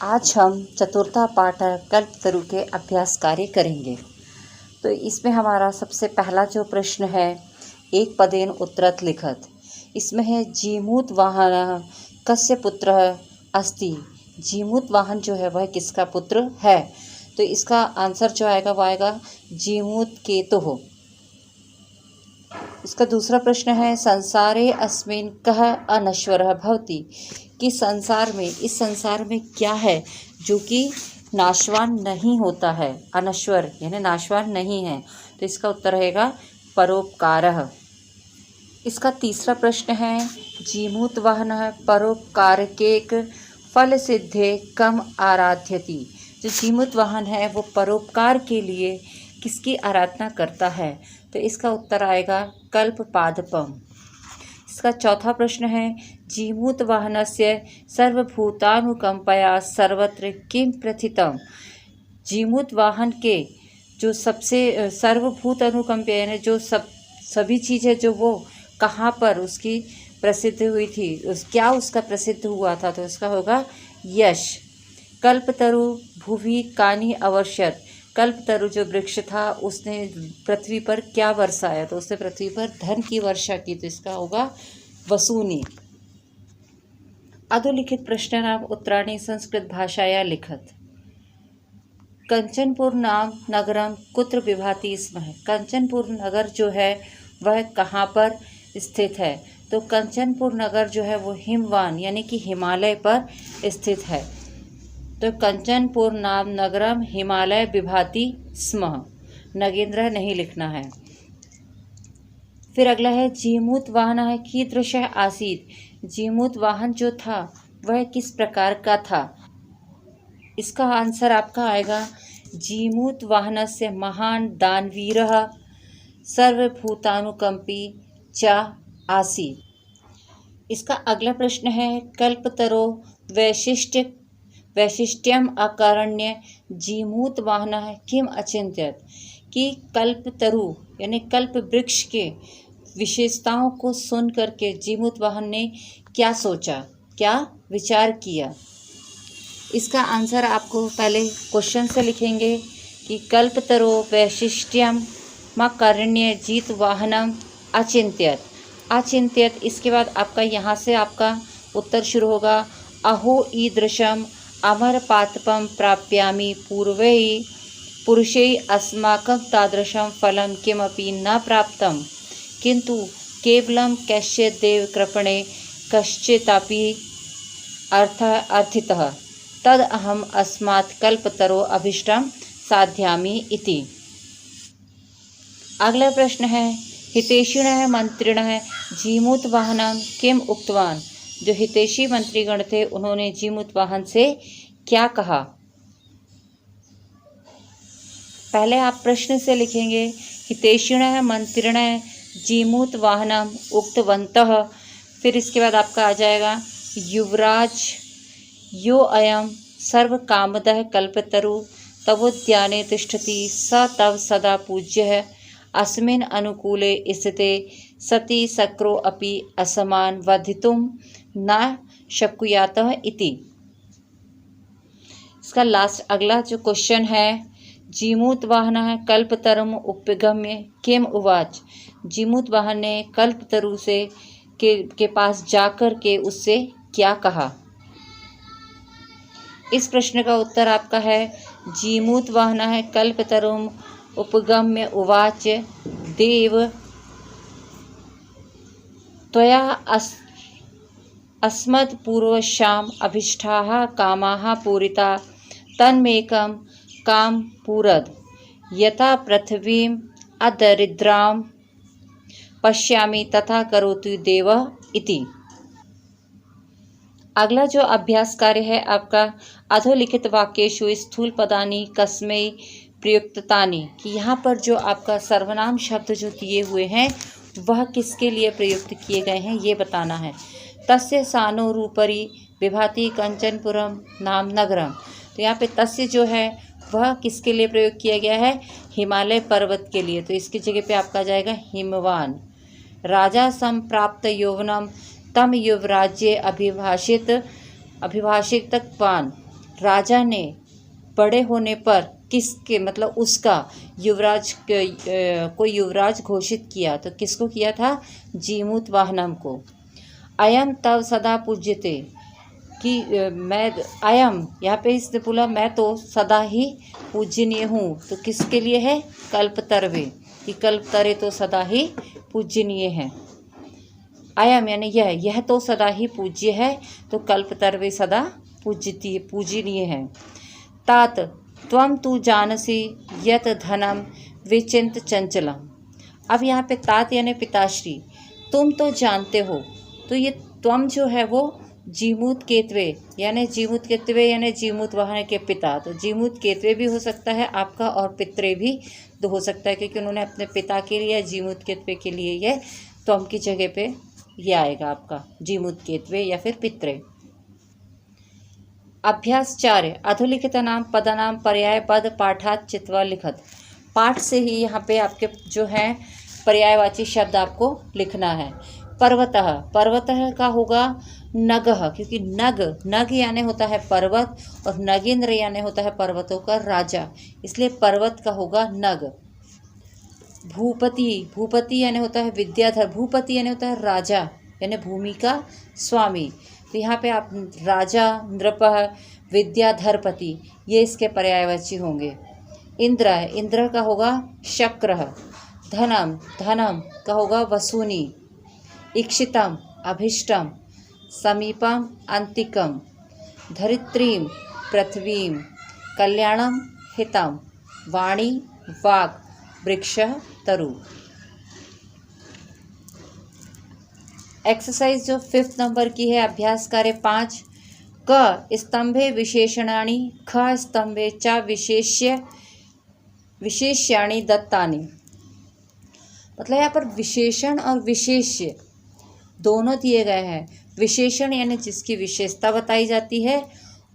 आज हम चतुर्था पाठ कल्पतरु के अभ्यास कार्य करेंगे। तो इसमें हमारा सबसे पहला जो प्रश्न है, एक पदेन उत्तरत लिखत। इसमें है जीमूत वाहन कस्य पुत्र अस्ति। जीमूत वाहन जो है वह किसका पुत्र है। तो इसका आंसर जो आएगा वह आएगा जीमूत केतुः। इसका दूसरा प्रश्न है संसारे अस्मिन् कः अनश्वरः भवति। कि संसार में, इस संसार में क्या है जो कि नाशवान नहीं होता है। अनश्वर यानी नाशवान नहीं है। तो इसका उत्तर रहेगा परोपकारः। इसका तीसरा प्रश्न है जीमूत वाहनः परोपकारकेक फल सिद्धे कम आराध्यति। जो जीमूत वाहन है वो परोपकार के लिए किसकी आराधना करता है। तो इसका उत्तर आएगा कल्पपादपम। इसका चौथा प्रश्न है जीमूत वाहनस्य सर्वभूतानुकंपया सर्वत्र किम प्रथितम। जीमूत वाहन के जो सबसे सर्वभूत अनुकंप यानी जो सभी चीज़ें जो वो कहाँ पर उसकी प्रसिद्ध हुई थी, क्या उसका प्रसिद्ध हुआ था। तो इसका होगा यश। कल्पतरु भुवि कानि अवर्षयत्। कल्पतरु जो वृक्ष था उसने पृथ्वी पर क्या बरसाया। तो उसने पृथ्वी पर धन की वर्षा की। तो इसका होगा वसूनि। अधोलिखित प्रश्नानाम उत्तराणि संस्कृत भाषाया लिखत। कंचनपुर नाम नगरम कुत्र विभाति स्म। कंचनपुर नगर जो है वह कहाँ पर स्थित है। तो कंचनपुर नगर जो है वो हिमवान यानी कि हिमालय पर स्थित है। तो कंचनपुर नाम नगरम हिमालय विभाति स्म। नगेंद्र नहीं लिखना है। फिर अगला है जीमूत वाहन है कीदृश आसीत। जीमूत वाहन जो था वह किस प्रकार का था। इसका आंसर आपका आएगा जीमूत वाहनस्य महान दानवीरः सर्वभूतानुकंपी च आसीत्। इसका अगला प्रश्न है कल्पतरो वैशिष्ट्यम अकारण्य जीमूत वाहनः किम अचिंत्यत। कि कल्पतरु यानी कल्प वृक्ष के विशेषताओं को सुन करके जीमूत वाहन ने क्या सोचा, क्या विचार किया। इसका आंसर आपको पहले क्वेश्चन से लिखेंगे कि कल्पतरो वैशिष्ट्यम अकारण्य जीत वाहनम अचिंत्यत। अचिंत्यत इसके बाद आपका यहाँ से आपका उत्तर शुरू होगा। अहो ईदृशम अमरपातपम प्राप्यामि पूर्वैः पुरुषैः अस्माकं तादृशं फलं किमपि न प्राप्तं किन्तु केवलं कैश्चित् देवकृपणे कश्चिदपि अर्थितः तद अहम् अस्मात् कल्पतरो अभीष्टं साधयामि इति। अगला प्रश्न है हितैषिणः मंत्रिणः जीमूत वाहनं किम उक्तवान्। जो हितैषी मंत्रीगण थे उन्होंने जीमूत वाहन से क्या कहा। पहले आप प्रश्न से लिखेंगे हितैषिणः मंत्रिणः जीमूत वाहनम उक्तवन्तः। फिर इसके बाद आपका आ जाएगा युवराज यो अयम सर्वकामदः कल्पतरु तवोद्याने तिष्ठति स तव सदा पूज्यः अस्मिन् अनुकूले स्थिते सति शक्रो अपि असमान वधितुं न शक्नुयातः इति। इसका लास्ट अगला जो क्वेश्चन है जीमूत वाहनः कल्पतरुम उपगम्य किम उवाच। जीमूत वाहन ने कल्पतरु से के पास जाकर के उससे क्या कहा। इस प्रश्न का उत्तर आपका है जीमूत वाहनः कल्पतरुम उपगम्य उवाच देव त्वया अस्मत्पूर्वशाम् अभीष्टाः कामाः पूरिता तन्मेकं काम पूरद यथा पृथ्वीम् अदरिद्रां पश्यामि तथा करोतु देवः इति। अगला जो अभ्यास कार्य है आपका अधोलिखित वाक्येषु स्थूल पदानि कस्मै प्रयुक्तानि। कि यहाँ पर जो आपका सर्वनाम शब्द जो दिए हुए हैं वह किसके लिए प्रयुक्त किए गए हैं ये बताना है। तस्य सानोरूपरि विभाति कंचनपुरम नाम नगरम। तो यहाँ पे तस्य जो है वह किसके लिए प्रयोग किया गया है, हिमालय पर्वत के लिए। तो इसकी जगह पे आपका जाएगा हिमवान। राजा संप्राप्त यौवनम तम युवराज्य अभिभाषित पान। राजा ने बड़े होने पर किसके मतलब उसका युवराज को युवराज घोषित किया, तो किसको किया था? जीमूत वाहनम को। अयम तव सदा पूज्यते, कि मैं अयम यहाँ पे इसने बोला मैं तो सदा ही पूजनीय हूँ, तो किसके लिए है? कल्पतरवे, कि कल्पतरे तो सदा ही पूजनीय है। अयम यानी यह तो सदा ही पूज्य है, तो कल्पतरवे सदा पूजनीय है। तात त्वम तू जानसी यत धनम विचिंत चंचलम। अब यहाँ पे तात यानी पिताश्री, तुम तो जानते हो, तो ये त्वम जो है वो जीमूत केतवे यानी जीमूत वाहन के पिता, तो जीमूत केतवे भी हो सकता है आपका और पित्रे भी तो हो सकता है, क्योंकि उन्होंने अपने पिता के लिए जीमूत केतवे के लिए ये त्वम की जगह पे ये आएगा आपका जीमूत केतवे या फिर पित्रे। अभ्यास 4 अधोलिखित नाम पदानाम पर्याय पद पाठात चित्वा लिखत। पाठ से ही यहाँ पे आपके जो है पर्यायवाची शब्द आपको लिखना है। पर्वतः, पर्वतः का होगा नगः, क्योंकि नग यानी होता है पर्वत और नगेंद्र यानी होता है पर्वतों का राजा, इसलिए पर्वत का होगा नग। भूपति, भूपति यानी होता है विद्याधर, भूपति यानी होता है राजा यानी भूमि का स्वामी, तो यहाँ पे आप राजा, नृपः, विद्याधरपति ये इसके पर्यायवाची होंगे। इंद्र, इंद्र का होगा शक्रः। धनम, धनम का होगा वसूनी। इक्षितम, अभिष्टम। समीपम, अंतिकम। धरित्रीम, पृथ्वीम। कल्याणम, हितम। वाणी, वाक्। वृक्षः, तरु। एक्सरसाइज जो 5th नंबर की है, अभ्यास कार्य 5। क स्तंभे विशेषणानि, ख स्तंभे च विशेष्याणि दत्तानि। मतलब यहाँ पर विशेषण और विशेष्य दोनों दिए गए हैं। विशेषण यानी जिसकी विशेषता बताई जाती है,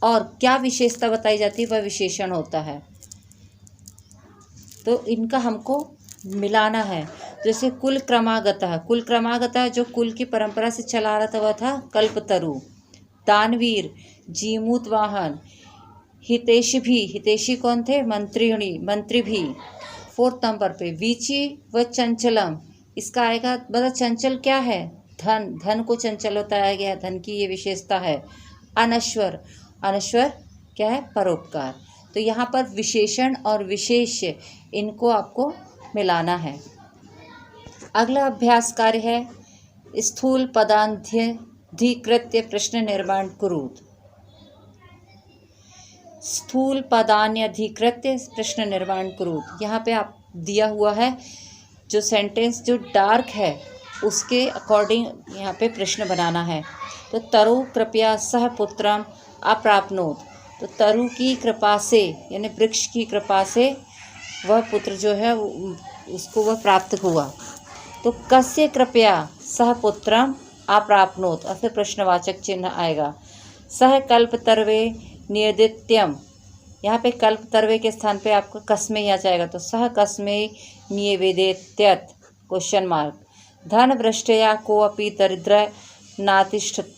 और क्या विशेषता बताई जाती है वह विशेषण होता है, तो इनका हमको मिलाना है। जैसे कुल क्रमागतः, कुल क्रमागतः जो कुल की परंपरा से चला रहा था वह था कल्पतरु। दानवीर, जीमूत वाहन। हितैषी भी, हितैषी कौन थे? मंत्री भी। 4th नंबर पे वीची व चंचलम, इसका आएगा मतलब चंचल क्या है? धन, धन को चंचल बताया गया है, धन की ये विशेषता है। अनश्वर, अनश्वर क्या है? परोपकार। तो यहाँ पर विशेषण और विशेष्य इनको आपको मिलाना है। अगला अभ्यास कार्य है स्थूल पदान्यधिकृत्य प्रश्न निर्माण कुरुत। स्थूल पदान्यधिकृत्य प्रश्न निर्माण कुरुत, यहाँ पे आप दिया हुआ है जो सेंटेंस जो डार्क है उसके अकॉर्डिंग यहाँ पे प्रश्न बनाना है। तो तरु कृपया सह पुत्रम अप्राप्नोत, तो तरु की कृपा से यानी वृक्ष की कृपा से वह पुत्र जो है उसको वह प्राप्त हुआ। तो कस्य कृपया सह पुत्रम अप्राप्नोत, और फिर प्रश्नवाचक चिन्ह आएगा। सह कल्पतर्वे नियदित्यम, यहाँ पे कल्पतर्वे के स्थान पे आपको कस्मे ही आ जाएगा, तो सह कस्मे निवेदित्यत क्वेश्चन मार्क। धन वृष्टया को अपि दरिद्र नातिष्ठत,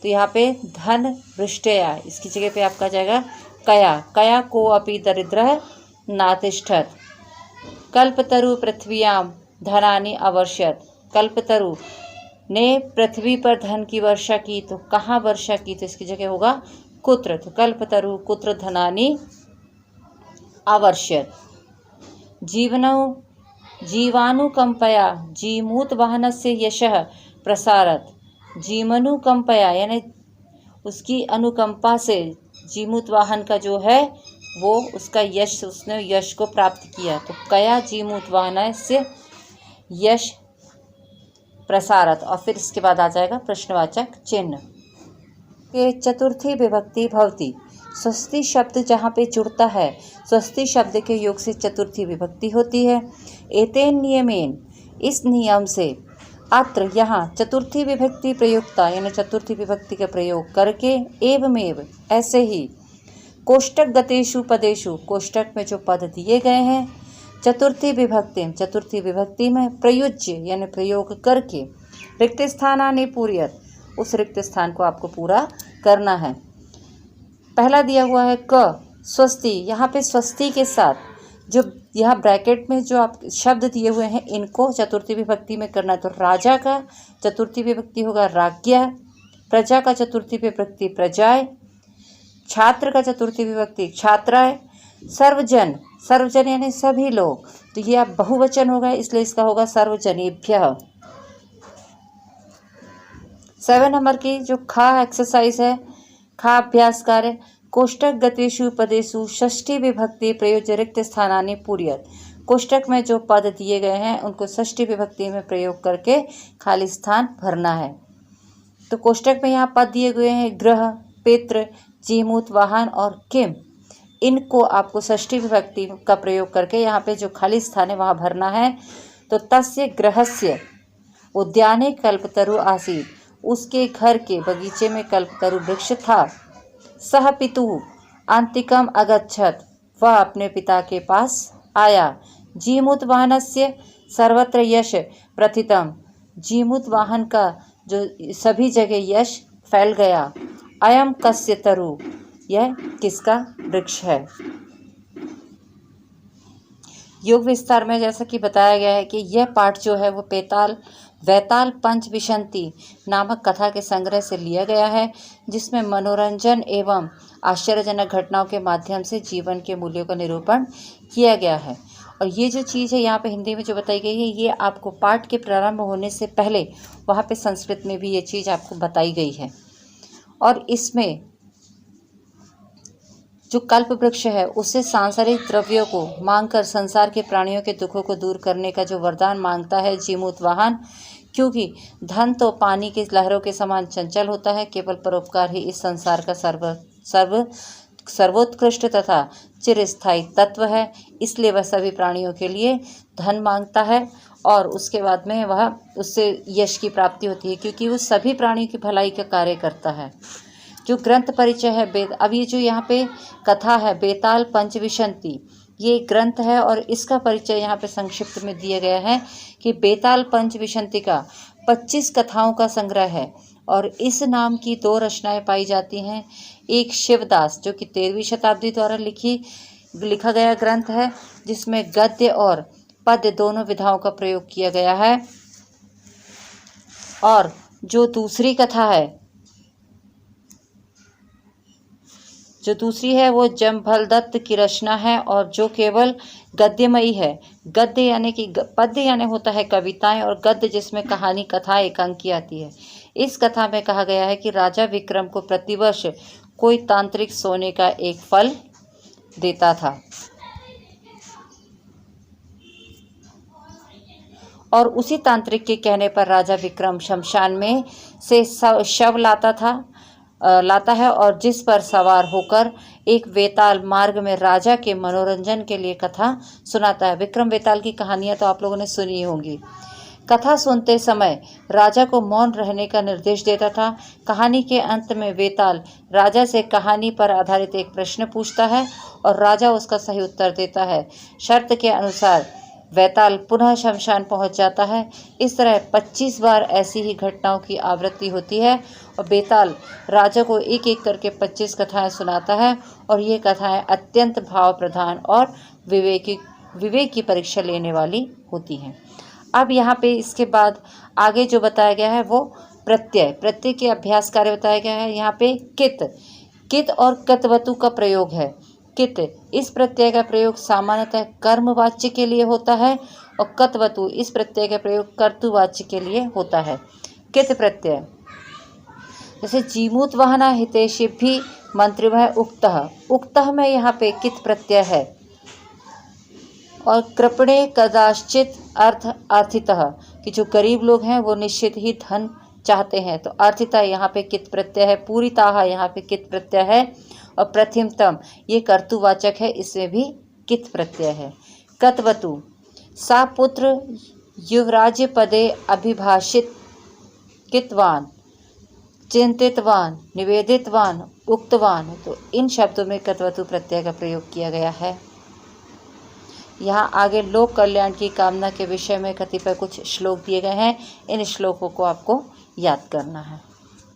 तो यहाँ पे धन वृष्टया इसकी जगह पे आपका जाएगा कया, कया को अपि दरिद्र नातिष्ठत। कल्पतरु पृथ्व्याम धनानि अवर्षयत, कल्पतरु ने पृथ्वी पर धन की वर्षा की, तो कहाँ वर्षा की? तो इसकी जगह होगा कुत्र, तो कल्पतरु कुत्र धनानि अवर्षयत। जीवानुकंपया जीमूत वाहनस्य यशः प्रसारत, जीवनुकंपया यानी उसकी अनुकंपा से जीमूत वाहन का जो है वो उसका यश, उसने यश को प्राप्त किया, तो कया जीमूत वाहन से यश प्रसारत, और फिर इसके बाद आ जाएगा प्रश्नवाचक चिन्ह। के चतुर्थी विभक्ति भवति, स्वस्ति शब्द जहाँ पे जुड़ता है स्वस्ति शब्द के योग से चतुर्थी विभक्ति होती है। एतेन नियमेन, इस नियम से, अत्र यहाँ चतुर्थी विभक्ति प्रयुक्ता यानी चतुर्थी विभक्ति का प्रयोग करके, एवमेव ऐसे ही, कोष्टक गतेषु पदेषु, कोष्टक में जो पद दिए गए हैं, चतुर्थी विभक्ति में प्रयुज्य यानी प्रयोग करके, रिक्त स्थानानि पूर्यत, उस रिक्त स्थान को आपको पूरा करना है। पहला दिया हुआ है क स्वस्ति, यहाँ पे स्वस्ति के साथ जो यहाँ ब्रैकेट में जो आप शब्द दिए हुए हैं इनको चतुर्थी विभक्ति में करना है। तो राजा का चतुर्थी विभक्ति होगा राज्ञः, प्रजा का चतुर्थी विभक्ति प्रजाएं, छात्र का चतुर्थी विभक्ति छात्राएं, सर्वजन, सर्वजन यानी सभी लोग, तो ये आप बहुवचन होगा इसलिए इसका होगा सर्वजनेभ्यः। 7 नंबर की जो खा एक्सरसाइज है, खा अभ्यास कार्य, कोष्टक गतेषु पदेषु षष्ठी विभक्ति प्रयोज्य रिक्त स्थानानि पूरयेत्। कोष्टक में जो पद दिए गए हैं उनको षष्ठी विभक्ति में प्रयोग करके खाली स्थान भरना है। तो कोष्टक में यहाँ पद दिए गए हैं गृह, पितृ, जीमूत, वाहन और किम। इनको आपको षष्ठी विभक्ति का प्रयोग करके यहाँ पे जो खाली स्थान है वहाँ भरना है। तो तस्य गृहस्य उद्याने कल्पतरु आसीत्, उसके घर के बगीचे में कल्पतरु वृक्ष था। सह पितुः आंतिकम अगच्छत्, वह अपने पिता के पास आया। जीमूत वाहनस्य सर्वत्र यश प्रथितम, जीमूत वाहन का जो सभी जगह यश फैल गया। अयम कस्य तरु, यह किसका वृक्ष है। योग विस्तार में जैसा कि बताया गया है कि यह पाठ जो है वो वैताल पंचविंशति नामक कथा के संग्रह से लिया गया है, जिसमें मनोरंजन एवं आश्चर्यजनक घटनाओं के माध्यम से जीवन के मूल्यों का निरूपण किया गया है। और ये जो चीज़ है यहाँ पे हिंदी में जो बताई गई है, ये आपको पाठ के प्रारंभ होने से पहले वहाँ पे संस्कृत में भी ये चीज़ आपको बताई गई है। और इसमें जो कल्प वृक्ष है उससे सांसारिक द्रव्यों को मांगकर संसार के प्राणियों के दुखों को दूर करने का जो वरदान मांगता है जीमूत वाहन, क्योंकि धन तो पानी की लहरों के समान चंचल होता है, केवल परोपकार ही इस संसार का सर्वोत्कृष्ट तथा चिरस्थायी तत्व है। इसलिए वह सभी प्राणियों के लिए धन मांगता है और उसके बाद में वह उससे यश की प्राप्ति होती है, क्योंकि वो सभी प्राणियों की भलाई का कार्य करता है। जो ग्रंथ परिचय है अब ये जो यहाँ पे कथा है बेताल पंचविंशति, ये ग्रंथ है और इसका परिचय यहाँ पे संक्षिप्त में दिया गया है कि बेताल पंचविंशति का 25 कथाओं का संग्रह है और इस नाम की 2 रचनाएं पाई जाती हैं। एक शिवदास जो कि 13वीं शताब्दी द्वारा लिखा गया ग्रंथ है, जिसमें गद्य और पद्य दोनों विधाओं का प्रयोग किया गया है। और जो दूसरी कथा है वो जमभलदत्त की रचना है और जो केवल गद्यमयी है। गद्य यानी कि पद्य यानी होता है कविताएं और गद्य जिसमें कहानी कथा एकांकी आती है। इस कथा में कहा गया है कि राजा विक्रम को प्रतिवर्ष कोई तांत्रिक सोने का एक फल देता था और उसी तांत्रिक के कहने पर राजा विक्रम शमशान में से शव लाता है और जिस पर सवार होकर एक वेताल मार्ग में राजा के मनोरंजन के लिए कथा सुनाता है। विक्रम वेताल की कहानियां तो आप लोगों ने सुनी होंगी। कथा सुनते समय राजा को मौन रहने का निर्देश देता था। कहानी के अंत में वेताल राजा से कहानी पर आधारित एक प्रश्न पूछता है और राजा उसका सही उत्तर देता है। शर्त के अनुसार वेताल पुनः शमशान पहुंच जाता है। इस तरह 25 बार ऐसी ही घटनाओं की आवृत्ति होती है और बेताल राजा को एक एक करके 25 कथाएं सुनाता है और ये कथाएं अत्यंत भाव प्रधान और विवेक की परीक्षा लेने वाली होती हैं। अब यहाँ पे इसके बाद आगे जो बताया गया है वो प्रत्यय के अभ्यास कार्य बताया गया है। यहाँ पे कित और कतवतु का प्रयोग है। कित इस प्रत्यय का प्रयोग सामान्यतः कर्मवाच्य के लिए होता है और कतवतु इस प्रत्यय का प्रयोग कर्तुवाच्य के लिए होता है। कित प्रत्यय जैसे जीमूत वाहना हितैषिभिः मंत्रिभ्यः उक्तः में यहाँ पे कित प्रत्यय है और कृपणे कदाचित अर्थितः कि जो गरीब लोग हैं वो निश्चित ही धन चाहते हैं, तो अर्थितः यहाँ पे कित प्रत्यय है। पूरिताः यहाँ पे कित प्रत्यय है और प्रथमतम ये कर्तुवाचक है, इसमें भी कित प्रत्यय है। कतवतु सा पुत्र युवराज्य पदे अभिभाषित कितवान चिंतितवान निवेदितवान उक्तवान, तो इन शब्दों में कतवतु प्रत्यय का प्रयोग किया गया है। यहाँ आगे लोक कल्याण की कामना के विषय में कतिपय कुछ श्लोक दिए गए हैं। इन श्लोकों को आपको याद करना है।